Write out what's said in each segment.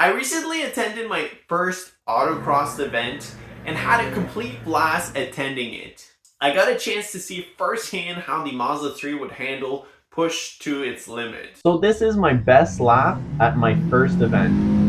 I recently attended my first autocross event and had a complete blast attending it. I got a chance to see firsthand how the Mazda 3 would handle push to its limit. So this is my best lap at my first event.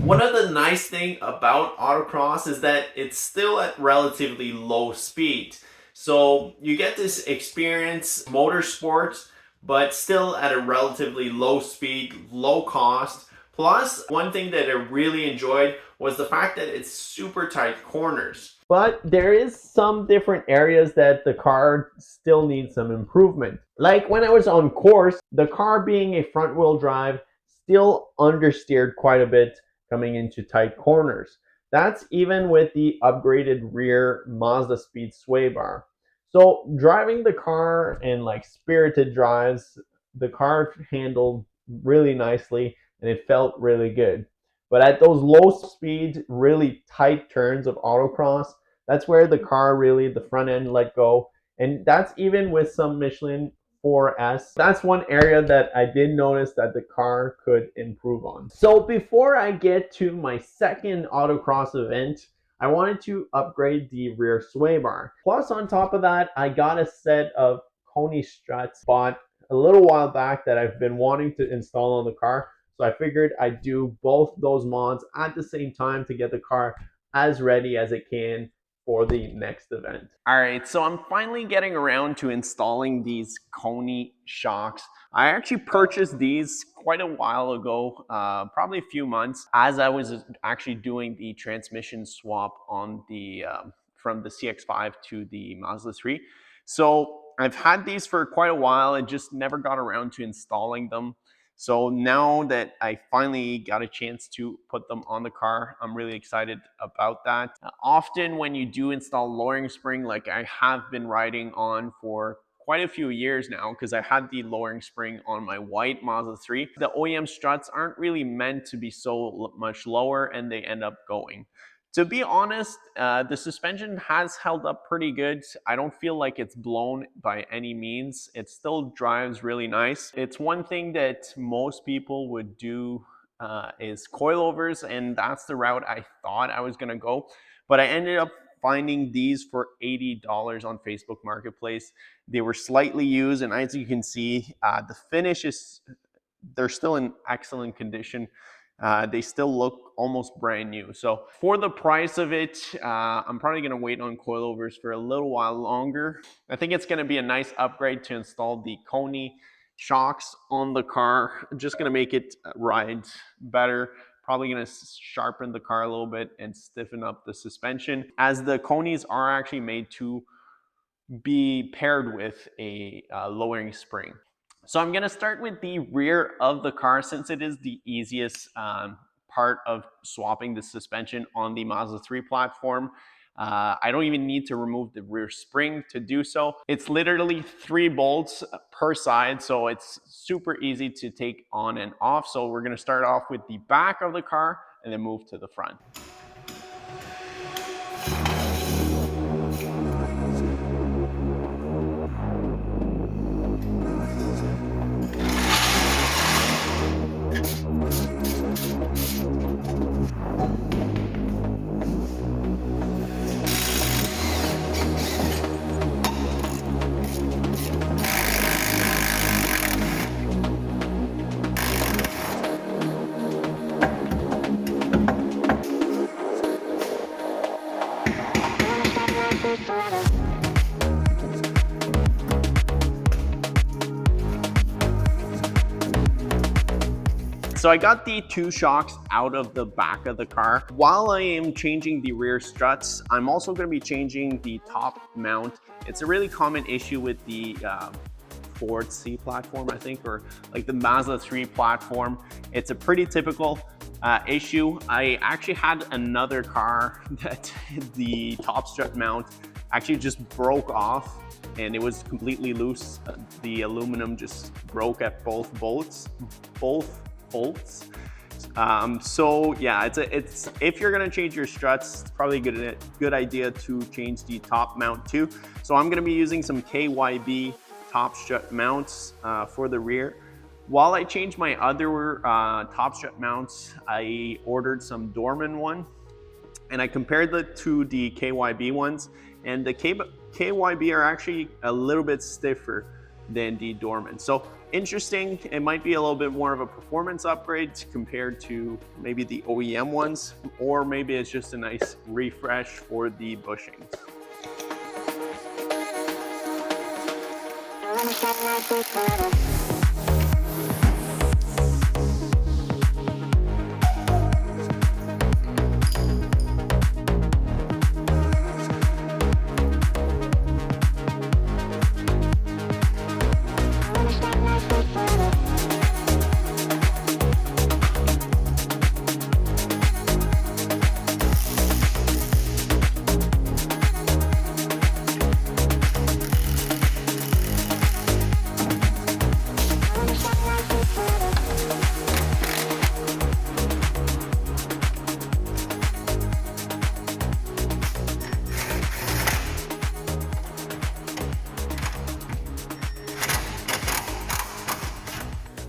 One of the nice thing about autocross is that it's still at relatively low speed. So you get this experience motorsports, but still at a relatively low speed, low cost. Plus, one thing that I really enjoyed was the fact that it's super tight corners. But there is some different areas that the car still needs some improvement. Like when I was on course, the car being a front wheel drive still understeered quite a bit coming into tight corners. That's even with the upgraded rear Mazda speed sway bar. So driving the car in like spirited drives, the car handled really nicely and it felt really good. But at those low speed, really tight turns of autocross, that's where the car really, the front end let go. And that's even with some Michelin 4S. That's one area that I did notice that the car could improve on. So before I get to my second autocross event, I wanted to upgrade the rear sway bar. Plus on top of that, I got a set of Koni struts bought a little while back that I've been wanting to install on the car. So I figured I'd do both those mods at the same time to get the car as ready as it can for the next event. All right, so I'm finally getting around to installing these Koni shocks. I actually purchased these quite a while ago, probably a few months, as I was actually doing the transmission swap on the from the CX-5 to the Mazda 3. So I've had these for quite a while and just never got around to installing them. So now that I finally got a chance to put them on the car, I'm really excited about that. Often when you do install lowering spring, like I have been riding on for quite a few years now, because I had the lowering spring on my white Mazda 3, the OEM struts aren't really meant to be so much lower and they end up going. To be honest, the suspension has held up pretty good. I don't feel like it's blown by any means. It still drives really nice. It's one thing that most people would do is coilovers, and that's the route I thought I was gonna go. But I ended up finding these for $80 on Facebook Marketplace. They were slightly used, and as you can see, the finish is, they're still in excellent condition. They still look almost brand new. So for the price of it, I'm probably gonna wait on coilovers for a little while longer. I think it's gonna be a nice upgrade to install the Koni shocks on the car. Just gonna make it ride better. Probably gonna sharpen the car a little bit and stiffen up the suspension, as the Konis are actually made to be paired with a lowering spring. So I'm going to start with the rear of the car, since it is the easiest part of swapping the suspension on the Mazda 3 platform. I don't even need to remove the rear spring to do so. It's literally 3 bolts per side, so it's super easy to take on and off. So we're going to start off with the back of the car and then move to the front. so I got the two shocks out of the back of the car. While I am changing the rear struts, I'm also going to be changing the top mount. It's a really common issue with the Ford C platform, I think, or like the Mazda 3 platform. It's a pretty typical issue. I actually had another car that the top strut mount actually just broke off and it was completely loose. The aluminum just broke at both bolts. So yeah, it's if you're gonna change your struts, it's probably a good idea to change the top mount too. So I'm gonna be using some KYB top strut mounts for the rear. While I changed my other top strut mounts, I ordered some Dorman one, and I compared the to the KYB ones, and the KYB are actually a little bit stiffer than the Dorman. So interesting, it might be a little bit more of a performance upgrade compared to maybe the OEM ones, or maybe it's just a nice refresh for the bushings.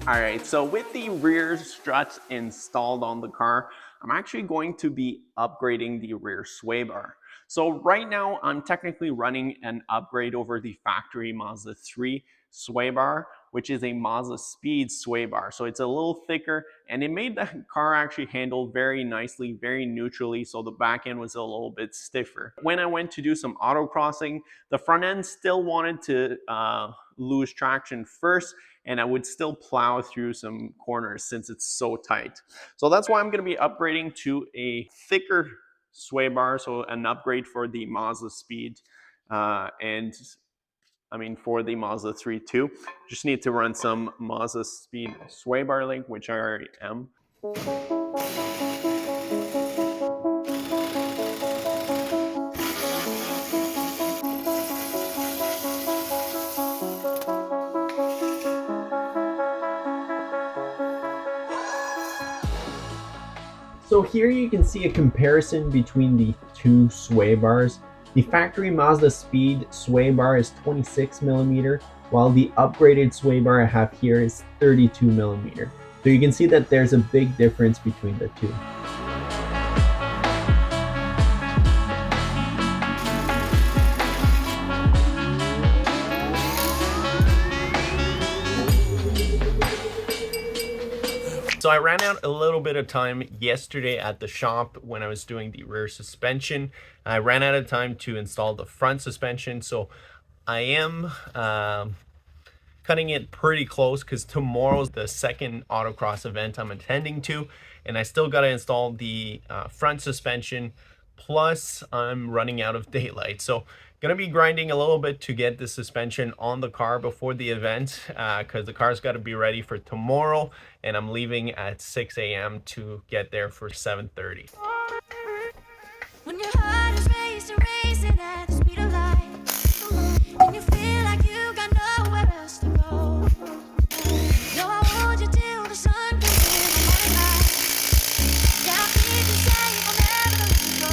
All right, so with the rear struts installed on the car, I'm actually going to be upgrading the rear sway bar. So right now I'm technically running an upgrade over the factory Mazda 3 sway bar, which is a Mazda Speed sway bar. So it's a little thicker and it made the car actually handle very nicely, very neutrally. So the back end was a little bit stiffer. When I went to do some autocrossing, the front end still wanted to lose traction first, and I would still plow through some corners since it's so tight. So that's why I'm going to be upgrading to a thicker sway bar, so an upgrade for the Mazda Speed and I mean for the Mazda 3 too. Just need to run some Mazda Speed sway bar link, which I already am. So here you can see a comparison between the two sway bars. The factory Mazda Speed sway bar is 26mm, while the upgraded sway bar I have here is 32mm. So you can see that there's a big difference between the two. So I ran out a little bit of time yesterday at the shop when I was doing the rear suspension. I ran out of time to install the front suspension, so I am cutting it pretty close because tomorrow's the second autocross event I'm attending to, and I still got to install the front suspension, plus I'm running out of daylight. So gonna be grinding a little bit to get the suspension on the car before the event because the car's got to be ready for tomorrow, and I'm leaving at 6 a.m. to get there for 7:30. When your heart is racing at the speed of light, and you feel like you got nowhere else to go. No, I want you till the sun comes in the morning light. Yeah, I'll keep you safe, I'll never let you go.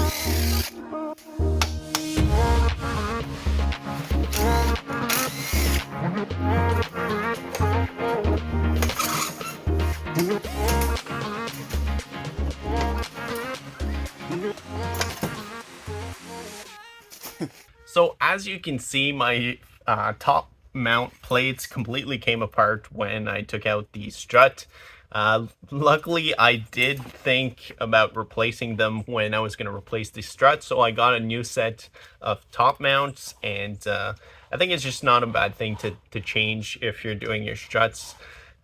So as you can see, my top mount plates completely came apart when I took out the strut. Luckily, I did think about replacing them when I was going to replace the strut, so I got a new set of top mounts, and I think it's just not a bad thing to change if you're doing your struts.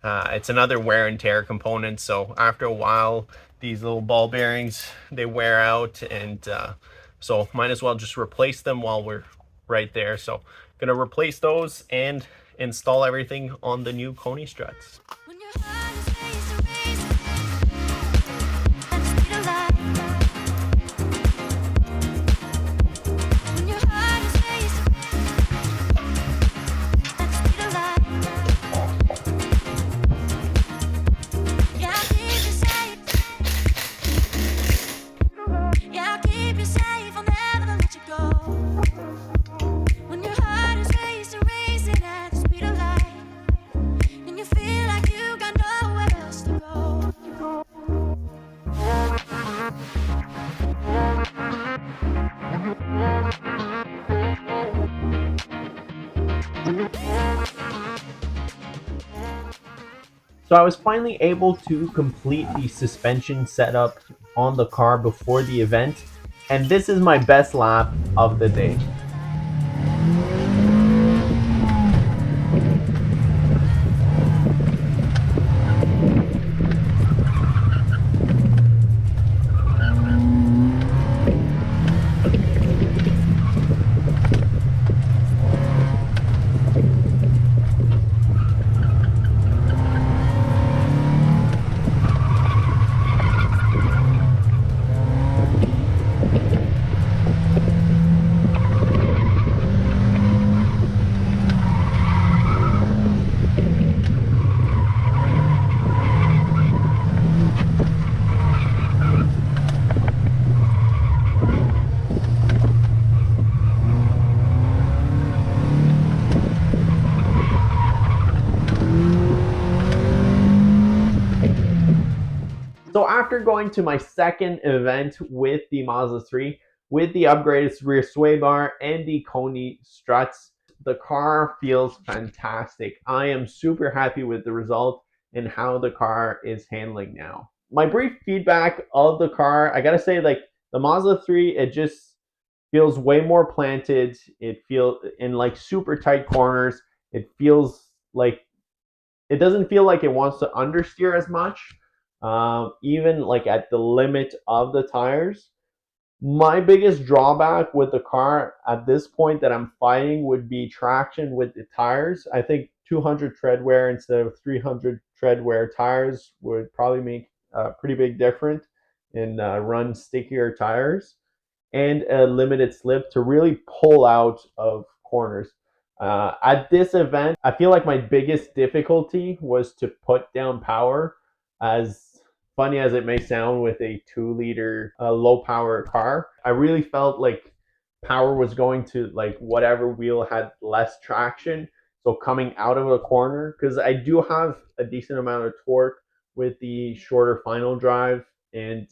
It's another wear and tear component, so after a while these little ball bearings, they wear out, and so might as well just replace them while we're right there. So gonna replace those and install everything on the new Koni struts. So I was finally able to complete the suspension setup on the car before the event, and this is my best lap of the day. So after going to my second event with the Mazda 3, with the upgraded rear sway bar and the Koni struts, the car feels fantastic. I am super happy with the result and how the car is handling now. My brief feedback of the car, I gotta say, like the Mazda 3, it just feels way more planted. It feels in like super tight corners. It feels like it doesn't feel like it wants to understeer as much, even like at the limit of the tires. My biggest drawback with the car at this point that I'm fighting would be traction with the tires. I think 200 tread wear instead of 300 tread wear tires would probably make a pretty big difference in run stickier tires and a limited slip to really pull out of corners. At this event, I feel like my biggest difficulty was to put down power. As funny as it may sound with a 2 liter low power car, I really felt like power was going to like whatever wheel had less traction. So coming out of a corner, because I do have a decent amount of torque with the shorter final drive and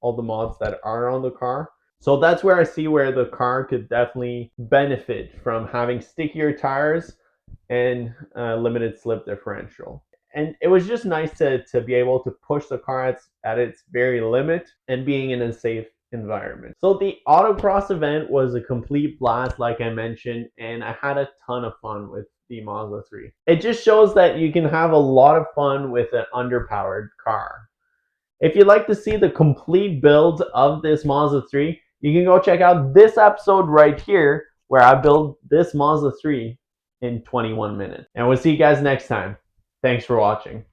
all the mods that are on the car. So that's where I see where the car could definitely benefit from having stickier tires and limited slip differential. And it was just nice to be able to push the car at its very limit and being in a safe environment. So the autocross event was a complete blast, like I mentioned, and I had a ton of fun with the Mazda 3. It just shows that you can have a lot of fun with an underpowered car. If you'd like to see the complete build of this Mazda 3, you can go check out this episode right here where I build this Mazda 3 in 21 minutes. And we'll see you guys next time. Thanks for watching.